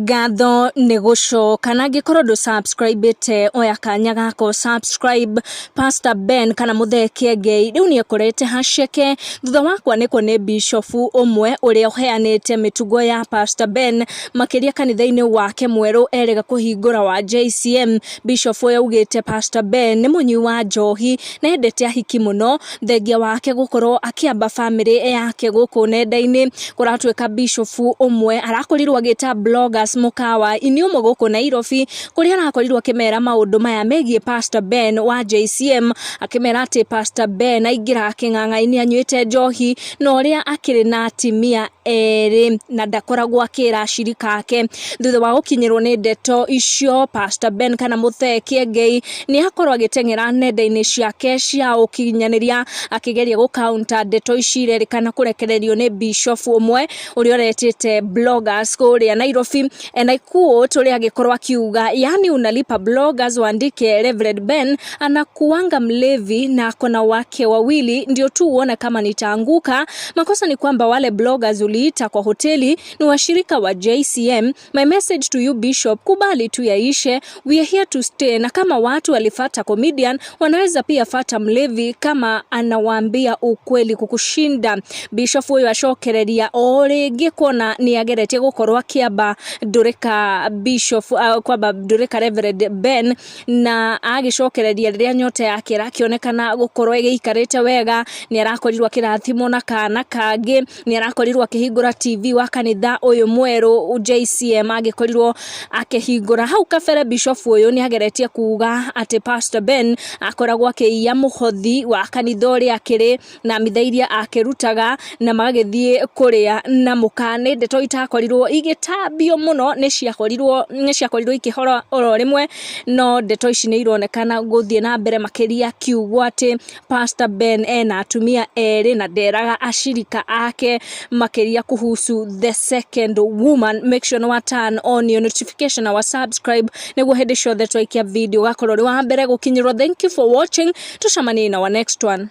Ngatho nĩ gũcoka na angĩkorwo ndũ subscribe-ĩte oya kanya gako subscribe. Pastor Ben kana Mũthee Kiengei rĩu nĩekorete haceke thutha wa kwanĩkwo nĩ bishop ũmwe ũrĩa ũheanĩte mĩtugo ya Pastor Ben makĩria kanitha-inĩ wake mwerũ erĩga kũhingũra wa JCM. Bishop ũyũ augĩte Pastor Ben nĩ mũnyui wa njohi na endete ahiki mũno, thengia wake gũkorwo akĩamba family yake gũkũ nenda-inĩ. Kũratuĩka bishop ũmwe arakorirwo agĩta bloggers NENDA-INI ũmwe gũkũ Nairobi kũrĩa arakorirwo akĩmera maũndũ maya megiĩ Pastor Ben wa JCM, akĩmera atĩ Pastor Ben aingĩra kĩng'ang'a-inĩ anyuĩte njohi na ũrĩa akĩrĩ na atimia erĩ na ndakoragwo akĩra ashirika ake. Thutha wa gũkinyĩrwo nĩ ndeto icio, Pastor Ben kana Mũthee Kiengei nĩ akorwo agĩteng'era nenda-inĩ ciake cia ũkinyanĩria akĩgeria gũcounter ndeto ici irerĩkana kũrekererio nĩ bishop ũmwe ũrĩa ũretĩte bloggers kũrĩa Nairobi. And I quote ũrĩa agĩkorwo akiuga, yani unalipa bloggers waandike Reverend Ben anakuanga mlevi na akona wake wawili ndio tu uone kama nitaanguka. Makosa ni kwamba wale bloggers uliita kwa hoteli ni washirika wa JCM. My message to you bishop, kubali tu yaishe, we are here to stay. Na kama watu walifata comedian wanaweza pia fata mlevi kama anawaambia ukweli kukushinda. Bishop huyo acokereria orĩngĩ kuona ni ageretie gũkorwo akĩamba ndũrĩka bishop kwamba ndũrĩka Reverend Ben, na agĩcokereria rĩrĩa nyota yake rakĩonekana gũkorwo ĩgĩikarĩte wega. Nĩ arakorirwo akĩrathimwo na kana kangĩ, nĩ arakorirwo akĩhingũra TV wa kanitha ũyũ mwerũ JCM agĩkorirwo akĩhingũra. Hau kabere bishop ũyũ nĩ ageretie kuuga atĩ Pastor Ben akoragwo akĩiya mũhothi wa kanitha ũrĩa akĩrĩ na mitha iria akĩrutaga na magagĩthiĩ kũrĩa na mũkane. Ndeto itakorirwo igĩtambio mũno nĩ ciakorirwo ikĩhora oro rĩmwe, no ndeto ici nĩ ironekana gũthiĩ na mbere makĩria, kiugo atĩ Pastor Ben ena atumia erĩ na nderaga ashirika ake makĩria kuhusu the second woman. Make sure no turn on your notification or subscribe nĩguo hĩndĩ ciothe twaikia video gakorwo wa mbere gũkinyĩrwo. Thank you for watching, tucemanie in our next one.